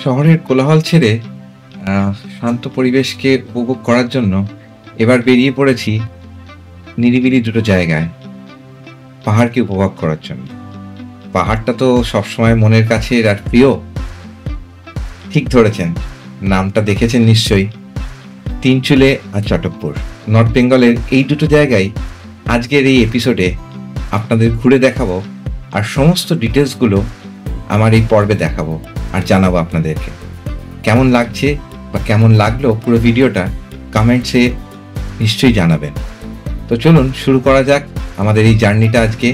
শহরের কোলাহল ছেড়ে শান্ত পরিবেশকে উপভোগ করার জন্য এবার বেরিয়ে পড়েছি নিরিবিলি দুটো জায়গায় পাহাড়কে উপভোগ করার জন্য। পাহাড়টা তো সবসময় মনের কাছে আর প্রিয়। ঠিক ধরেছেন, নামটা দেখেছেন নিশ্চয়ই, তিনচুলে আর চটকপুর। নর্থ বেঙ্গলের এই দুটো জায়গায় আজকের এই এপিসোডে আপনাদের ঘুরে দেখাবো, আর সমস্ত ডিটেলসগুলো আমার এই পর্বে দেখাবো আর জানাবো আপনাদেরকে। কেমন লাগছে বা কেমন লাগলো পুরো ভিডিওটা কমেন্টসে নিশ্চয়ই জানাবেন। তো চলুন শুরু করা যাক আমাদের এই জার্নিটা। আজকে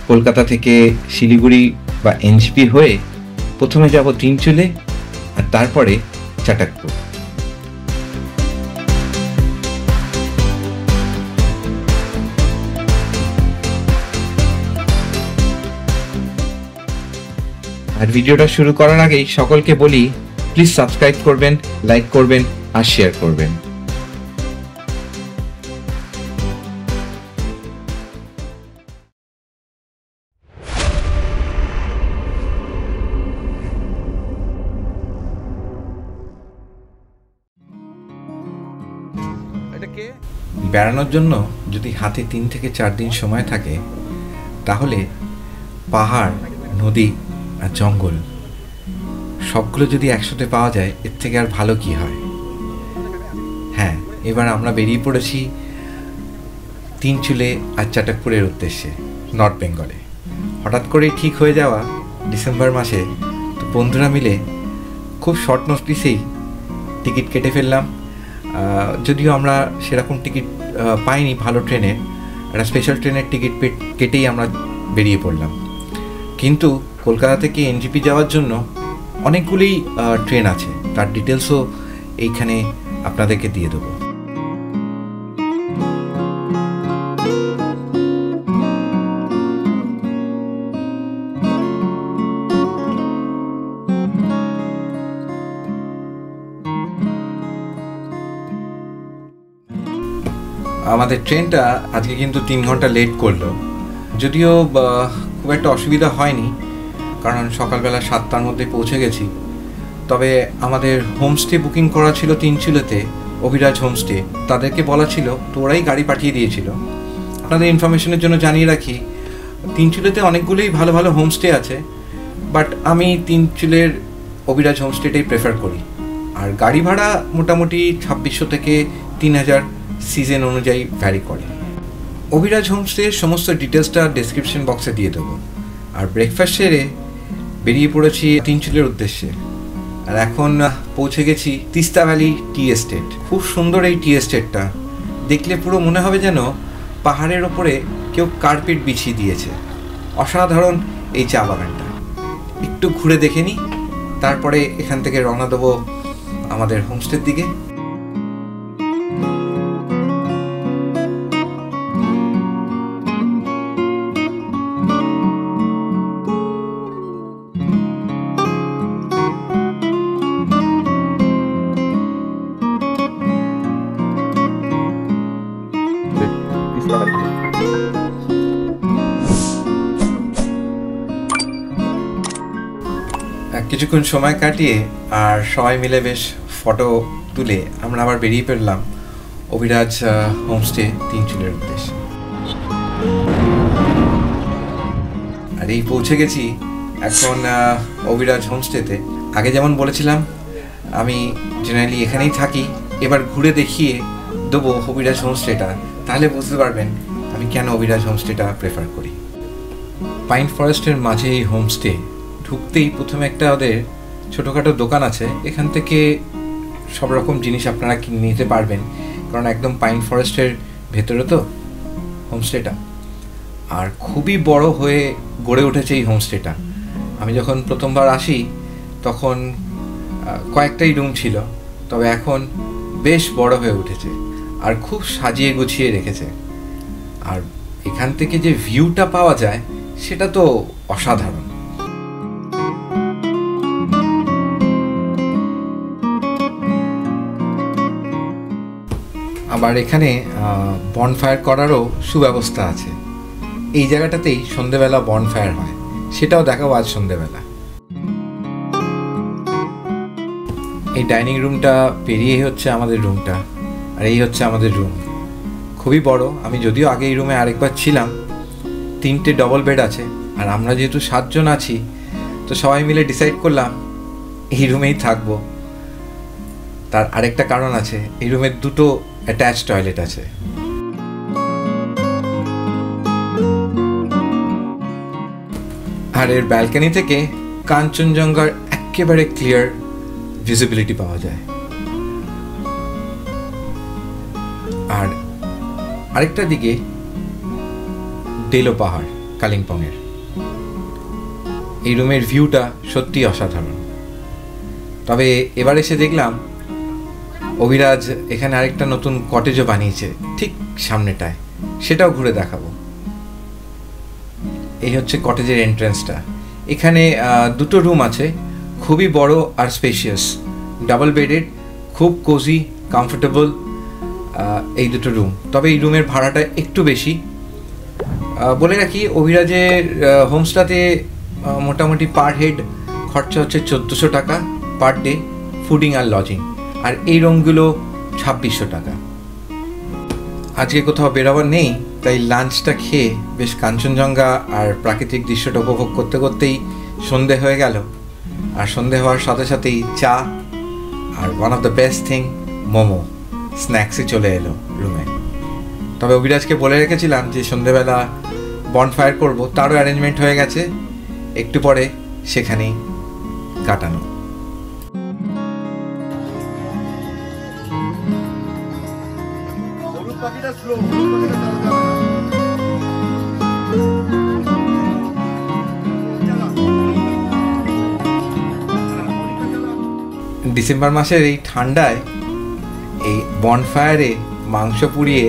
কলকাতা থেকে শিলিগুড়ি বা এনজেপি হয়ে প্রথমে যাব তিনচুলে আর তারপরে চটকপুর। আর ভিডিওটা শুরু করার আগেই সকলকে বলি, প্লিজ সাবস্ক্রাইব করবেন, লাইক করবেন আর শেয়ার করবেন। বেড়ানোর জন্য যদি হাতে 3 থেকে 4 দিন সময় থাকে, তাহলে পাহাড়, নদী আর জঙ্গল সবগুলো যদি একসাথে পাওয়া যায়, এর থেকে আর ভালো কি হয়। হ্যাঁ, এবার আমরা বেরিয়ে পড়েছি তিনচুলে আর চটকপুরের উদ্দেশ্যে নর্থ বেঙ্গলে। হঠাৎ করেই ঠিক হয়ে যাওয়া ডিসেম্বর মাসে, তো বন্ধুরা মিলে খুব শর্ট নোটিসেই টিকিট কেটে ফেললাম। যদিও আমরা সেরকম টিকিট পাইনি ভালো ট্রেনে, একটা স্পেশাল ট্রেনের টিকিট কেটেই আমরা বেরিয়ে পড়লাম। কিন্তু কলকাতা থেকে এনজেপি যাওয়ার জন্য অনেকগুলি ট্রেন আছে, তার ডিটেলসও এইখানে আপনাদেরকে দিয়ে দেবো। আমাদের ট্রেনটা আজকে কিন্তু 3 ঘন্টা লেট করলো, যদিও খুব একটা অসুবিধা হয়নি, কারণ সকালবেলা 7টার মধ্যে পৌঁছে গেছি। তবে আমাদের হোমস্টে বুকিং করা ছিল তিনচুলেতে, অভিরাজ হোমস্টে। তাদেরকে বলা ছিল, তো ওরাই গাড়ি পাঠিয়ে দিয়েছিল। আপনাদের ইনফরমেশনের জন্য জানিয়ে রাখি, তিনচুলেতে অনেকগুলোই ভালো ভালো হোমস্টে আছে, বাট আমি তিনচুলের অভিরাজ হোমস্টেটাই প্রেফার করি। আর গাড়ি ভাড়া মোটামুটি 2600 থেকে 3000 সিজন অনুযায়ী ভ্যারি করে। অভিরাজ হোমস্টের সমস্ত ডিটেলসটা ডেসক্রিপশন বক্সে দিয়ে দেবো। আর ব্রেকফাস্ট সেরে বেরিয়ে পড়েছি তিনচুলের উদ্দেশ্যে। আর এখন পৌঁছে গেছি তিস্তা ভ্যালি টি এস্টেট। খুব সুন্দর এই টি এস্টেটটা, দেখলে পুরো মনে হবে যেন পাহাড়ের ওপরে কেউ কার্পেট বিছিয়ে দিয়েছে। অসাধারণ এই চা বাগানটা। একটু ঘুরে দেখে নিই, তারপরে এখান থেকে রওনা দেবো আমাদের হোমস্টের দিকে। কিছুক্ষণ সময় কাটিয়ে আর সবাই মিলে বেশ ফটো তুলে আমরা আবার বেরিয়ে পড়লাম অভিরাজ হোমস্টে তিনচুলের উদ্দেশ্যে। আর এই পৌঁছে গেছি এখন অভিরাজ হোমস্টেতে। আগে যেমন বলেছিলাম, আমি জেনারেলি এখানেই থাকি। এবার ঘুরে দেখিয়ে দেবো অভিরাজ হোমস্টেটা, তাহলে বুঝতে পারবেন আমি কেন অভিরাজ হোমস্টেটা প্রেফার করি। পাইন ফরেস্টের মাঝে এই হোমস্টে। ঢুকতেই প্রথমে একটা ওদের ছোটোখাটো দোকান আছে, এখান থেকে সব রকম জিনিস আপনারা কিনে নিতে পারবেন, কারণ একদম পাইন ফরেস্টের ভেতরে তো হোমস্টেটা। আর খুবই বড় হয়ে গড়ে উঠেছে এই হোমস্টেটা। আমি যখন প্রথমবার আসি তখন কয়েকটাই রুম ছিল, তবে এখন বেশ বড় হয়ে উঠেছে আর খুব সাজিয়ে গুছিয়ে রেখেছে। আর এখান থেকে যে ভিউটা পাওয়া যায় সেটা তো অসাধারণ। আবার এখানে বনফায়ার করারও সুব্যবস্থা আছে। এই জায়গাটাতেই সন্ধেবেলা বনফায়ার হয়, সেটাও দেখাবো আজ সন্ধেবেলা। এই ডাইনিং রুমটা পেরিয়ে হচ্ছে আমাদের রুমটা, আর এই হচ্ছে আমাদের রুম। খুবই বড়। আমি যদিও আগে এই রুমে আরেকবার ছিলাম। 3টে ডবল বেড আছে, আর আমরা যেহেতু 7 জন আছি, তো সবাই মিলে ডিসাইড করলাম এই রুমেই থাকবো। তার আরেকটা কারণ আছে, এই রুমে 2টো অ্যাটাচ টয়লেট আছে। আর এর ব্যালকনি থেকে কাঞ্চনজঙ্ঘার একেবারে ক্লিয়ার ভিজিবিলিটি পাওয়া যায়। আর আরেকটা দিকে ডেলো পাহাড়, কালিম্পংয়ের। এই রুমের ভিউটা সত্যি অসাধারণ। তবে এবার এসে দেখলাম অভিরাজ এখানে আরেকটা নতুন কটেজও বানিয়েছে ঠিক সামনেটায়, সেটাও ঘুরে দেখাবো। এই হচ্ছে কটেজের এন্ট্রান্সটা। এখানে 2টো রুম আছে, খুবই বড় আর স্পেশিয়াস, ডাবল বেডেড, খুব কোজি, কমফোর্টেবল এই 2টো রুম। তবে এই রুমের ভাড়াটা একটু বেশি। বলে রাখি, অভিরাজের হোমস্টেতে মোটামুটি পার হেড খরচা হচ্ছে 1400 টাকা পার ডে, ফুডিং আর লজিং। আর এই রুমগুলো 2600 টাকা। আজকে কোথাও বেরোবার নেই, তাই লাঞ্চটা খেয়ে বেশ কাঞ্চনজঙ্ঘা আর প্রাকৃতিক দৃশ্যটা উপভোগ করতে করতেই সন্ধে হয়ে গেল। আর সন্ধে হওয়ার সাথে সাথেই চা আর one of the best thing momo স্ন্যাক্সে চলে এলো রুমে। তবে অভিরাজকে বলে রেখেছিলাম যে সন্ধেবেলা বনফায়ার করব, তারও অ্যারেঞ্জমেন্ট হয়ে গেছে, একটু পরে সেখানেই কাটানো। ডিসেম্বর মাসের এই ঠান্ডায় এই বনফায়ারে মাংস পুড়িয়ে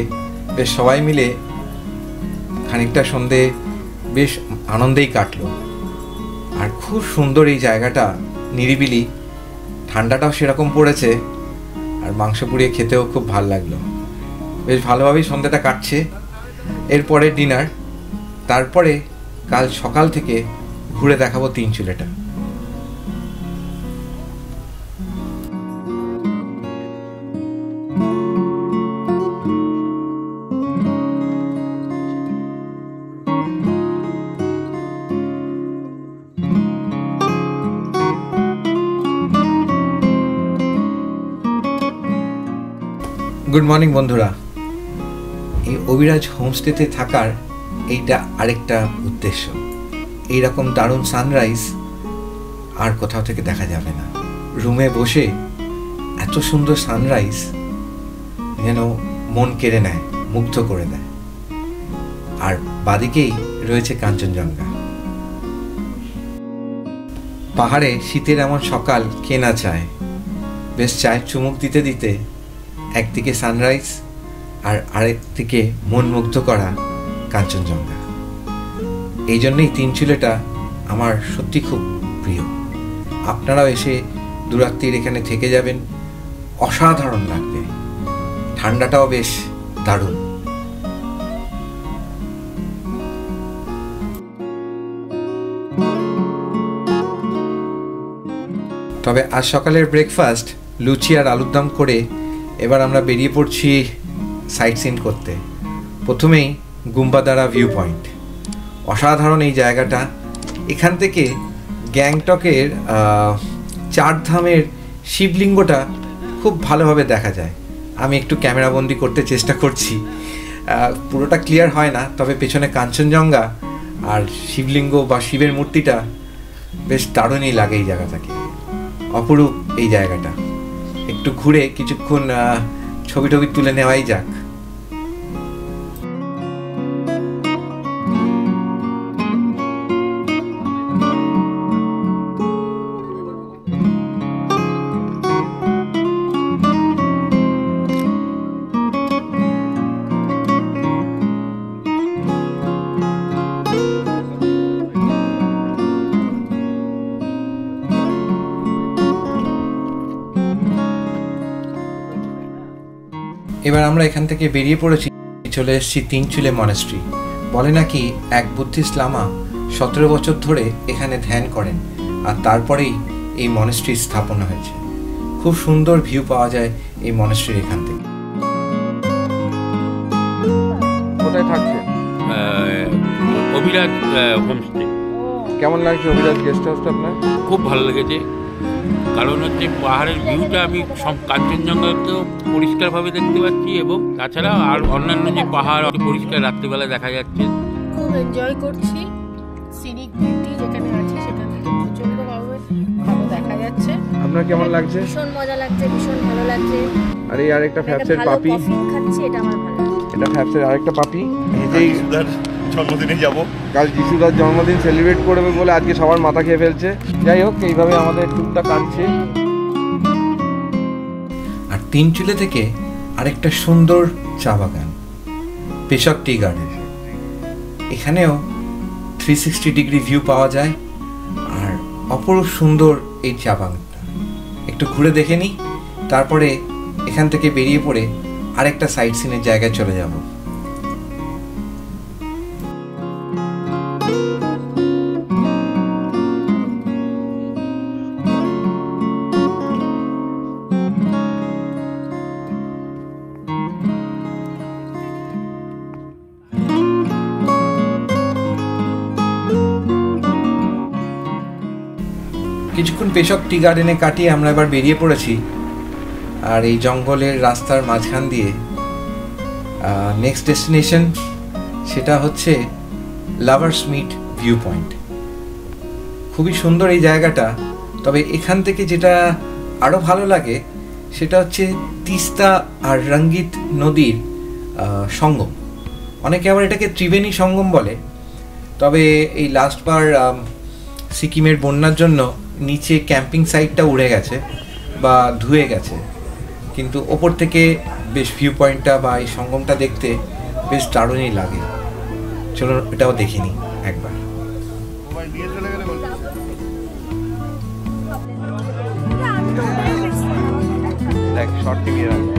বেশ সবাই মিলে খানিকটা সন্ধে বেশ আনন্দেই কাটলো। আর খুব সুন্দর এই জায়গাটা, নিরিবিলি, ঠান্ডাটাও সেরকম পড়েছে, আর মাংস পুড়িয়ে খেতেও খুব ভালো লাগলো। বেশ ভালোভাবেই সন্ধ্যাটা কাটছে। এরপরে ডিনার, তারপরে কাল সকাল থেকে ঘুরে দেখাবো তিনচুলেটা। গুড মর্নিং বন্ধুরা। এই অভিরাজ হোমস্টেতে থাকার এইটা আরেকটা উদ্দেশ্য। এইরকম দারুণ সানরাইজ আর কোথাও থেকে দেখা যাবে না। রুমে বসে এত সুন্দর সানরাইজ যেন মন কেড়ে নেয়, মুগ্ধ করে দেয়। আর বাদিকেই রয়েছে কাঞ্চনজঙ্ঘা। পাহাড়ে শীতের এমন সকাল কে না চায়। বেশ চায়ের চুমুক দিতে দিতে একদিকে সানরাইজ আর আরেকদিকে মন মুগ্ধ করা কাঞ্চনজঙ্ঘা। এই জন্যই তিনচুলেটা আমার সত্যি খুব প্রিয়। আপনারাও এসে দুরাত্রির এখানে থেকে যাবেন, অসাধারণ লাগবে। ঠান্ডাটাও বেশ দারুণ। তবে আজ সকালের ব্রেকফাস্ট লুচি আর আলুর দম করে এবার আমরা বেরিয়ে পড়ছি সাইট সিন করতে। প্রথমেই গুম্বাদারা ভিউ পয়েন্ট। অসাধারণ এই জায়গাটা। এখান থেকে গ্যাংটকের 4 ধামের শিবলিঙ্গটা খুব ভালোভাবে দেখা যায়। আমি একটু ক্যামেরাবন্দি করতে চেষ্টা করছি, পুরোটা ক্লিয়ার হয় না। তবে পেছনে কাঞ্চনজঙ্ঘা আর শিবলিঙ্গ বা শিবের মূর্তিটা বেশ দারুণই লাগে এই জায়গাটাকে। অপরূপ এই জায়গাটা। একটু ঘুরে কিছুক্ষণ ছবি টবি তুলে নেওয়াই যাক। এবার আমরা এখান থেকে বেরিয়ে পড়েছি, চলে এসেছি তিনচুলে মনেস্ট্রি। বলে নাকি এক বুদ্ধিস্ট লামা 17 বছর ধরে এখানে ধ্যান করেন, আর তারপরেই এই মনেস্ট্রি স্থাপনা হয়েছে। খুব সুন্দর ভিউ পাওয়া যায় এই মনেস্ট্রির এখান থেকে। কোথায় থাকছে? অভিরাজ হোমস্টে। কেমন লাগছে অভিরাজ গেস্ট হাউসটা আপনার? খুব ভালো লেগেছে, কারণ হচ্ছে পাহাড়ের ভিউটা আমি সব কাঞ্চনজঙ্ঘাতেও পরিষ্কারভাবে দেখতে পাচ্ছি, এবং তাছাড়া আর অন্যান্য যে পাহাড় পরিষ্কার রাত্রিবেলা দেখা যাচ্ছে। খুব এনজয় করছি সিনিক বিউটি যেখানে আছি, সেখান থেকে প্রচণ্ডভাবে ভালো দেখা যাচ্ছে। আপনার কেমন লাগছে? ভীষণ মজা লাগছে, ভীষণ ভালো লাগছে। আর এই আরেকটা ফ্যাপসের পাপি, খাচ্ছি, এটা আমার ভালো লাগছে। এটা ফ্যাপসের আরেকটা পাপি। এই জন্মদিনে যাব, কাল যিশুদার জন্মদিন সেলিব্রেট করবে বলে আজকে সবার মাথা খেয়ে ফেলছে। যাই হোক, এইভাবে আমাদের টুকটা কাটছে। আর তিনচুলে থেকে আরেকটা সুন্দর চা বাগান, পেশক টি গার্ডেন। এখানেও 360 ডিগ্রি ভিউ পাওয়া যায়, আর অপরূপ সুন্দর এই চা বাগানটা। একটু ঘুরে দেখে নিই, তারপরে এখান থেকে বেরিয়ে পড়ে আরেকটা সাইট সিনের জায়গায় চলে যাব। কিছুক্ষণ পেশক টি গার্ডেনে কাটিয়ে আমরা এবার বেরিয়ে পড়েছি, আর এই জঙ্গলের রাস্তার মাঝখান দিয়ে নেক্সট ডেস্টিনেশন, সেটা হচ্ছে লাভার্স মিট ভিউ পয়েন্ট। খুবই সুন্দর এই জায়গাটা, তবে এখান থেকে যেটা আরও ভালো লাগে সেটা হচ্ছে তিস্তা আর রঙ্গিত নদীর সঙ্গম। অনেকে আবার এটাকে ত্রিবেণী সঙ্গম বলে, তবে এই লাস্টবার সিকিমের বন্যার জন্য নিচে ক্যাম্পিং সাইটটা উড়ে গেছে বা ধুয়ে গেছে, কিন্তু ওপর থেকে বেশ ভিউ পয়েন্টটা বা এই সঙ্গমটা দেখতে বেশ দারুণই লাগে। চলো এটাও দেখিনি একবার। দেখ শর্ট টিকে রাখবে।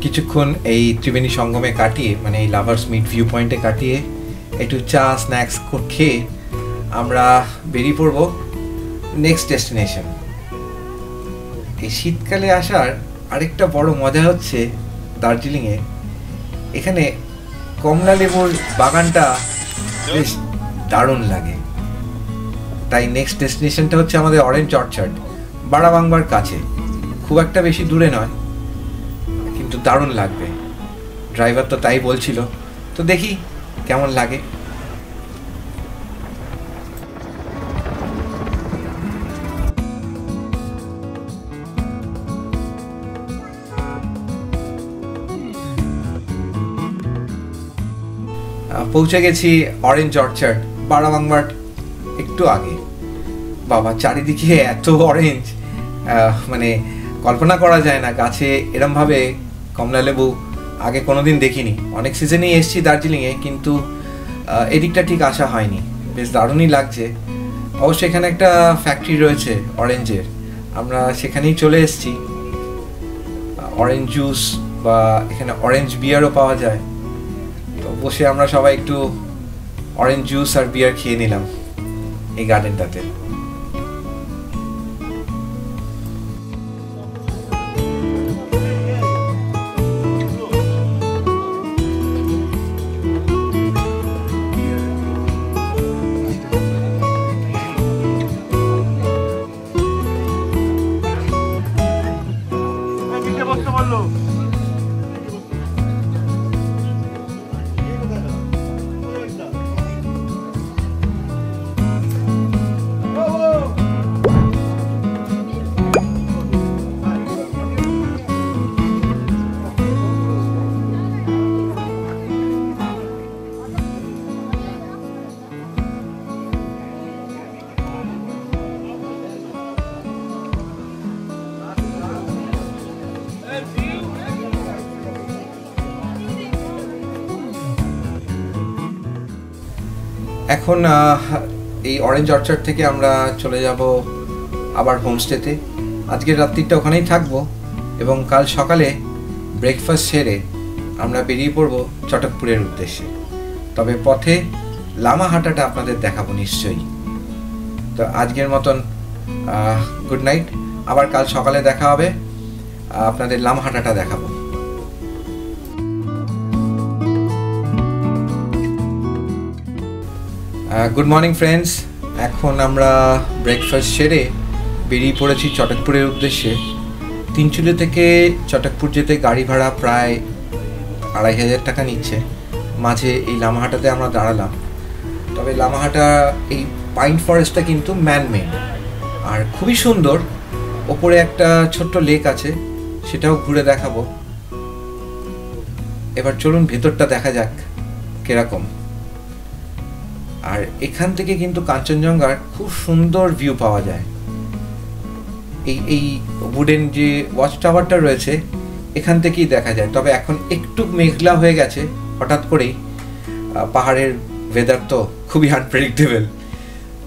কিছুক্ষণ এই ত্রিবেণী সঙ্গমে কাটিয়ে, মানে এই লাভার্স মিট ভিউ পয়েন্টে কাটিয়ে একটু চা স্ন্যাক্স খেয়ে আমরা বেরিয়ে পড়ব নেক্সট ডেস্টিনেশন। এই শীতকালে আসার আরেকটা বড় মজা হচ্ছে দার্জিলিংয়ে, এখানে কমলা লেবুর বাগানটা বেশ দারুণ লাগে। তাই নেক্সট ডেস্টিনেশনটা হচ্ছে আমাদের অরেঞ্জ অর্চার্ড, বাড়াবাংবার কাছে, খুব একটা বেশি দূরে নয়, কিন্তু দারুণ লাগবে। ড্রাইভার তো তাই বলছিল, তো দেখি কেমন লাগে। পৌঁছে গেছি অরেঞ্জ অর্চার্ড, বাড়াবাংবার একটু আগে। বাবা, চারিদিকে এত অরেঞ্জ, মানে কল্পনা করা যায় না। গাছে এরমভাবে কমলা লেবু আগে কোনোদিন দেখিনি। অনেক সিজনেই এসেছি দার্জিলিংয়ে, কিন্তু এদিকটা ঠিক আসা হয়নি। বেশ দারুণই লাগছে। অবশ্যই এখানে একটা ফ্যাক্টরি রয়েছে অরেঞ্জের, আমরা সেখানেই চলে এসেছি। অরেঞ্জ জুস বা এখানে অরেঞ্জ বিয়ারও পাওয়া যায়, তো বসে আমরা সবাই একটু অরেঞ্জ জুস আর বিয়ার খেয়ে নিলাম এই গার্ডেনটাতে। এখন এই অরেঞ্জ অর্চার্ড থেকে আমরা চলে যাব আবার হোমস্টেতে। আজকের রাত্রিটা ওখানেই থাকবো এবং কাল সকালে ব্রেকফাস্ট সেরে আমরা বেরিয়ে পড়ব চটকপুরের উদ্দেশ্যে। তবে পথে লামাহাটাটা আপনাদের দেখাবো নিশ্চয়ই। তো আজকের মতন গুড নাইট, আবার কাল সকালে দেখা হবে, আপনাদের লামাহাটাটা দেখাবো। গুড মর্নিং ফ্রেন্ডস, এখন আমরা ব্রেকফাস্ট সেরে বেরিয়ে পড়েছি চটকপুরের উদ্দেশ্যে। তিনচুলে থেকে চটকপুর যেতে গাড়ি ভাড়া প্রায় 2500 টাকা নিচ্ছে। মাঝে এই লামাহাটাতে আমরা দাঁড়ালাম। তবে লামাহাটা এই পাইন ফরেস্টটা কিন্তু ম্যানমেড আর খুবই সুন্দর। ওপরে একটা ছোট্ট লেক আছে, সেটাও ঘুরে দেখাবো। এবার চলুন ভেতরটা দেখা যাক কিরকম। আর এখান থেকে কিন্তু কাঞ্চনজঙ্ঘার খুব সুন্দর ভিউ পাওয়া যায়। এই উডেন যে ওয়াচ টাওয়ারটা রয়েছে এখান থেকেই দেখা যায়। তবে এখন একটু মেঘলা হয়ে গেছে হঠাৎ করেই। পাহাড়ের ওয়েদার তো খুবই আনপ্রেডিক্টেবল।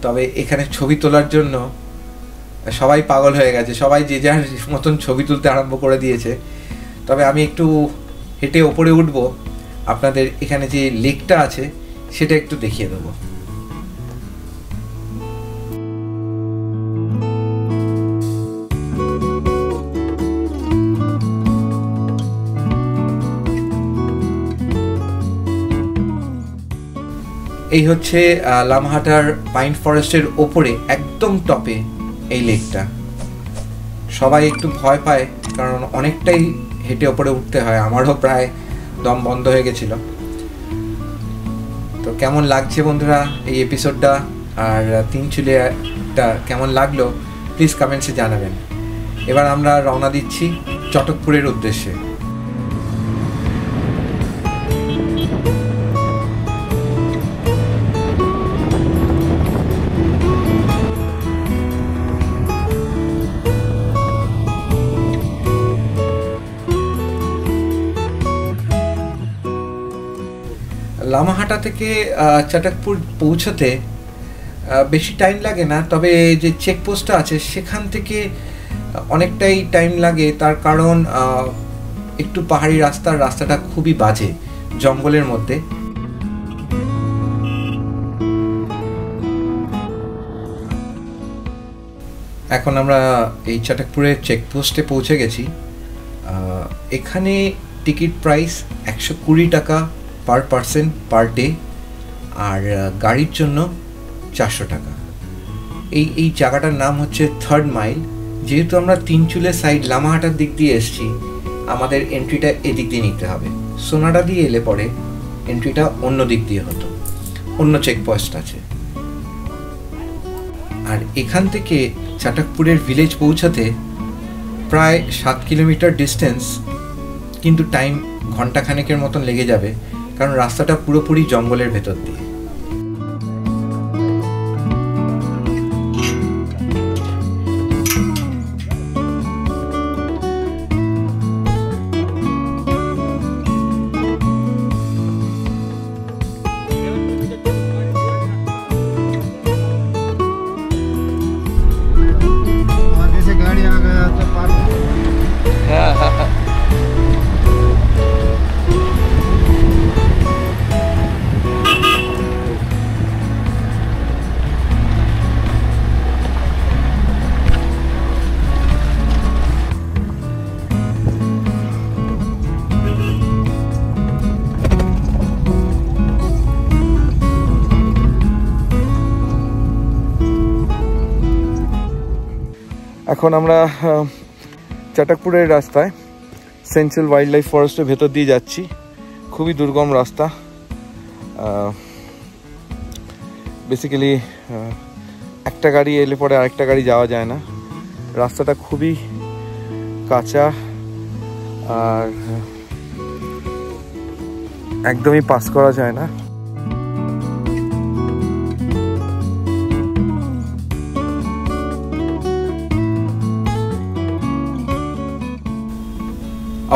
তবে এখানে ছবি তোলার জন্য সবাই পাগল হয়ে গেছে, সবাই যে যার মতন ছবি তুলতে আরম্ভ করে দিয়েছে। তবে আমি একটু হেঁটে ওপরে উঠবো, আপনাদের এখানে যে লেকটা আছে সেটা একটু দেখিয়ে দেবো। এই হচ্ছে লামাহাটার পাইন ফরেস্টের ওপরে একদম টপে এই লেকটা। সবাই একটু ভয় পায় কারণ অনেকটাই হেঁটে ওপরে উঠতে হয়। আমারও প্রায় দম বন্ধ হয়ে গেছিল। তো কেমন লাগছে বন্ধুরা এই এপিসোডটা, আর তিনচুলিয়াটা কেমন লাগলো প্লিজ কমেন্টসে জানাবেন। এবার আমরা রওনা দিচ্ছি চটকপুরের উদ্দেশ্যে। লামাহাটা থেকে চটকপুর পৌঁছতে বেশি টাইম লাগে না। তবে যে চেকপোস্টটা আছে সেখান থেকে অনেকটাই টাইম লাগে। তার কারণ একটু পাহাড়ি রাস্তাটা খুবই বাজে, জঙ্গলের মধ্যে। এখন আমরা এই চটকপুরের চেকপোস্টে পৌঁছে গেছি। এখানে টিকিট প্রাইস 120 টাকা পার পারসন পার ডে, আর গাড়ির জন্য 400 টাকা। এই জায়গাটার নাম হচ্ছে 3rd মাইল। যেহেতু আমরা তিনচুলের সাইড লামাহাটার দিক দিয়ে এসেছি, আমাদের এন্ট্রিটা এদিক দিয়ে নিতে হবে। সোনাডা দিয়ে এলে পরে এন্ট্রিটা অন্য দিক দিয়ে হতো, অন্য চেকপোস্ট আছে। আর এখান থেকে চটকপুরের ভিলেজ পৌঁছাতে প্রায় 7 কিলোমিটার ডিস্টেন্স, কিন্তু টাইম ঘন্টাখানেকের মতন লেগে যাবে কারণ রাস্তাটা পুরোপুরি জঙ্গলের ভেতর দিয়ে। এখন আমরা চটকপুরের রাস্তায় সেন্ট্রাল ওয়াইল্ড লাইফ ফরেস্টের ভেতর দিয়ে যাচ্ছি। খুবই দুর্গম রাস্তা। বেসিক্যালি একটা গাড়ি এলে পরে আরেকটা গাড়ি যাওয়া যায় না। রাস্তাটা খুবই কাঁচা আর একদমই পাস করা যায় না।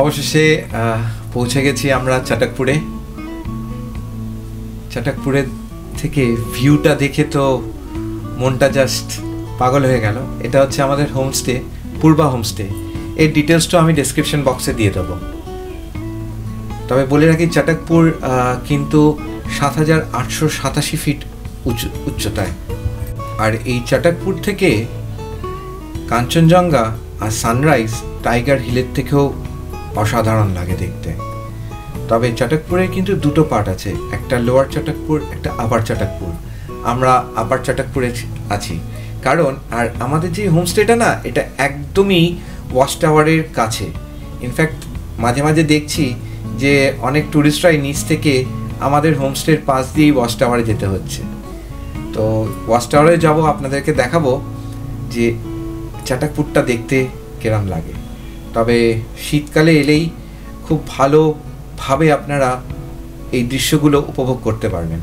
অবশেষে পৌঁছে গেছি আমরা চটকপুরে। চটকপুরের থেকে ভিউটা দেখে তো মনটা জাস্ট পাগল হয়ে গেল। এটা হচ্ছে আমাদের হোমস্টে, পূর্বা হোমস্টে। এর ডিটেলসটা আমি ডেসক্রিপশন বক্সে দিয়ে দেবো। তবে বলে রাখি, চাটকপুর কিন্তু ৭,৮৮৭ ফিট উচ্চতায়। আর এই চাটকপুর থেকে কাঞ্চনজঙ্ঘা আর সানরাইজ টাইগার হিলের থেকেও অসাধারণ লাগে দেখতে। তবে চাটকপুরের কিন্তু দুটো পার্ট আছে, একটা লোয়ার চাটকপুর, একটা আপার চাটকপুর। আমরা আপার চাটকপুরে আছি কারণ আর আমাদের যে হোমস্টেটা না, এটা একদমই ওয়াচ টাওয়ারের কাছে। ইনফ্যাক্ট মাঝে মাঝে দেখছি যে অনেক টুরিস্টরাই নিচ থেকে আমাদের হোমস্টের পাশ দিয়েই ওয়াচ টাওয়ারে যেতে হচ্ছে। তো ওয়াচ টাওয়ারে যাবো, আপনাদেরকে দেখাবো যে চাটকপুরটা দেখতে কেরম লাগে। তবে শীতকালে এলেই খুব ভালোভাবে আপনারা এই দৃশ্যগুলো উপভোগ করতে পারবেন।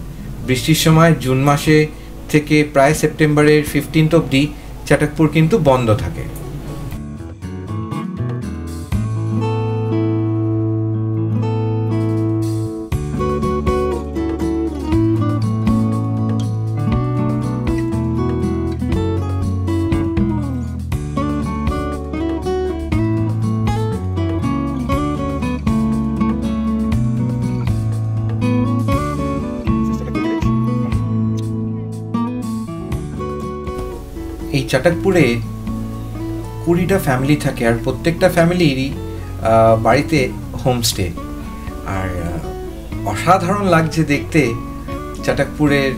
বৃষ্টির সময় জুন মাসে থেকে প্রায় সেপ্টেম্বরের 15 অবধি চাটকপুর কিন্তু বন্ধ থাকে। এই চাটকপুরে 20টা ফ্যামিলি থাকে আর প্রত্যেকটা ফ্যামিলিরই বাড়িতে হোমস্টে। আর অসাধারণ লাগছে দেখতে চাটকপুরের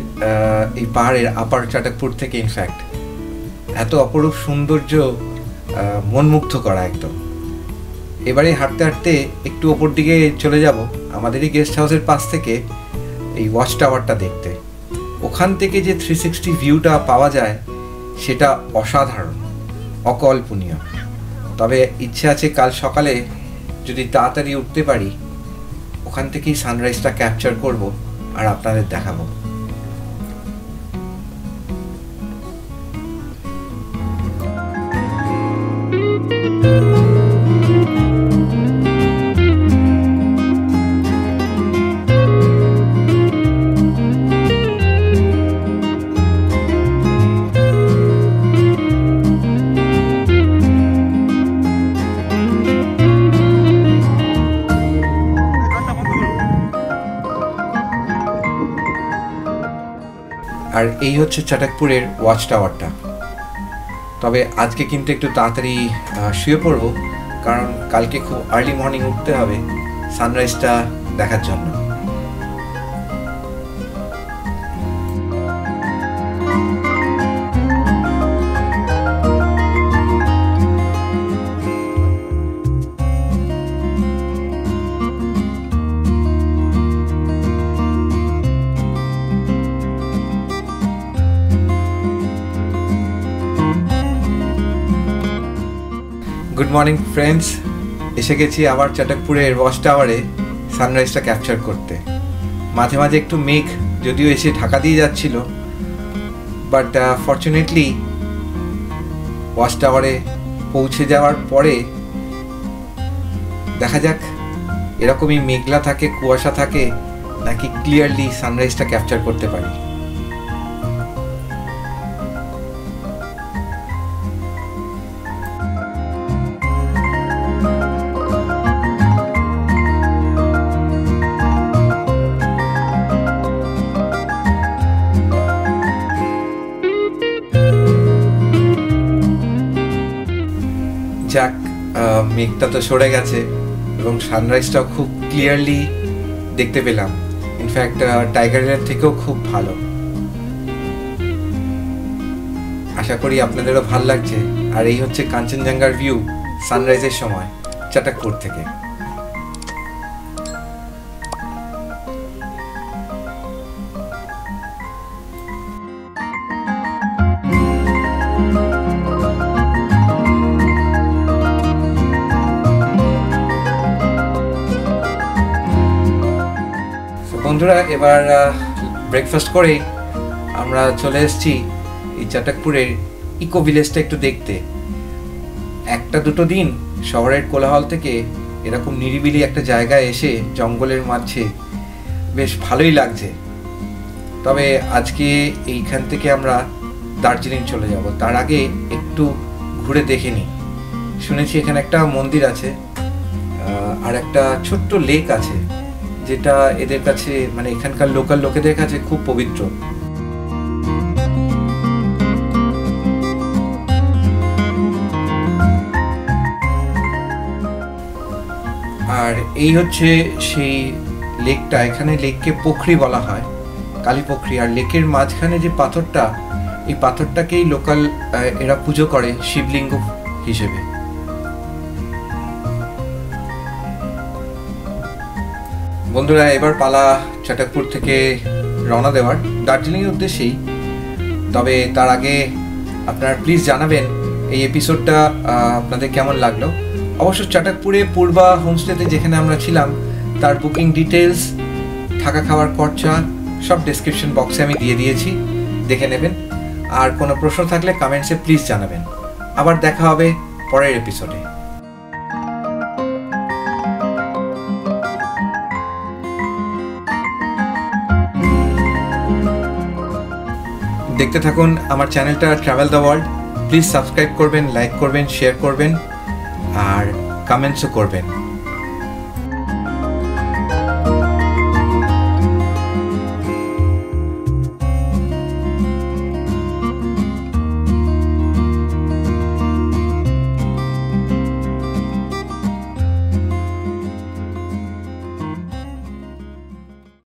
এই পাহাড়ের আপার চাটকপুর থেকে। ইনফ্যাক্ট এত অপরূপ সৌন্দর্য, মনমুগ্ধ করা একদম। এবারে হাঁটতে হাঁটতে একটু ওপর দিকে চলে যাব আমাদেরই গেস্ট হাউসের পাশ থেকে এই ওয়াচ টাওয়ারটা দেখতে। ওখান থেকে যে 360 ভিউটা পাওয়া যায় সেটা অসাধারণ, অকল্পনীয়। তবে ইচ্ছে আছে কাল সকালে যদি তাড়াতাড়ি উঠতে পারি, ওখান থেকেই সানরাইজটা ক্যাপচার করব আর আপনাদের দেখাবো। আর এই হচ্ছে চাটকপুরের ওয়াচ টাওয়ারটা। তবে আজকে কিন্তু একটু তাড়াতাড়ি শুয়ে পড়ব, কারণ কালকে খুব আর্লি মর্নিং উঠতে হবে সানরাইজটা দেখার জন্য। গুড মর্নিং ফ্রেন্ডস, এসে গেছি আবার চাটকপুরের ওয়াচ টাওয়ারে সানরাইজটা ক্যাপচার করতে। মাঝে মাঝে একটু মেঘ যদিও এসে ঢাকা দিয়ে যাচ্ছিল, বাট ফর্চুনেটলি ওয়াচ টাওয়ারে পৌঁছে যাওয়ার পরে দেখা যাক এরকমই মেঘলা থাকে, কুয়াশা থাকে, নাকি ক্লিয়ারলি সানরাইজটা ক্যাপচার করতে পারি। যাক, মেঘটা তো সরে গেছে এবং সানরাইজটাও খুব ক্লিয়ারলি দেখতে পেলাম। ইনফ্যাক্ট টাইগার হিলের থেকেও খুব ভালো। আশা করি আপনাদেরও ভালো লাগছে। আর এই হচ্ছে কাঞ্চনজঙ্ঘার ভিউ সানরাইজের সময় চাটকপুর থেকে। বন্ধুরা, এবার ব্রেকফাস্ট করে আমরা চলে এসেছি এই চাটকপুরের ইকো ভিলেজটা একটু দেখতে। একটা দুটো দিন শহরের কোলাহল থেকে এরকম নিরিবিলি একটা জায়গায় এসে জঙ্গলের মাঝে বেশ ভালোই লাগছে। তবে আজকে এইখান থেকে আমরা দার্জিলিং চলে যাব। তার আগে একটু ঘুরে দেখে নিই। শুনেছি এখানে একটা মন্দির আছে আর একটা ছোট্ট লেক আছে, যেটা এদের কাছে মানে এখানকার লোকাল লোকেদের কাছে খুব পবিত্র। আর এই হচ্ছে সেই লেকটা। এখানে লেককে পোখরি বলা হয়, কালী পোখরি। আর লেকের মাঝখানে যে পাথরটা, এই পাথরটাকেই লোকাল এরা পুজো করে শিবলিঙ্গ হিসেবে। বন্ধুরা, এবার পালা চাটকপুর থেকে রওনা দেওয়ার দার্জিলিংয়ের উদ্দেশ্যেই। তবে তার আগে আপনারা প্লিজ জানাবেন এই এপিসোডটা আপনাদের কেমন লাগলো। অবশ্য চাটকপুরে পূর্বা হোমস্টেতে যেখানে আমরা ছিলাম তার বুকিং ডিটেলস, থাকা খাওয়ার খরচা সব ডেসক্রিপশন বক্সে আমি দিয়ে দিয়েছি, দেখে নেবেন। আর কোনো প্রশ্ন থাকলে কমেন্টসে প্লিজ জানাবেন। আবার দেখা হবে পরের এপিসোডে। দেখতে থাকুন আমার চ্যানেলটা travel the world. Please subscribe করবেন, লাইক করবেন, শেয়ার করবেন আর কমেন্টসও করবেন।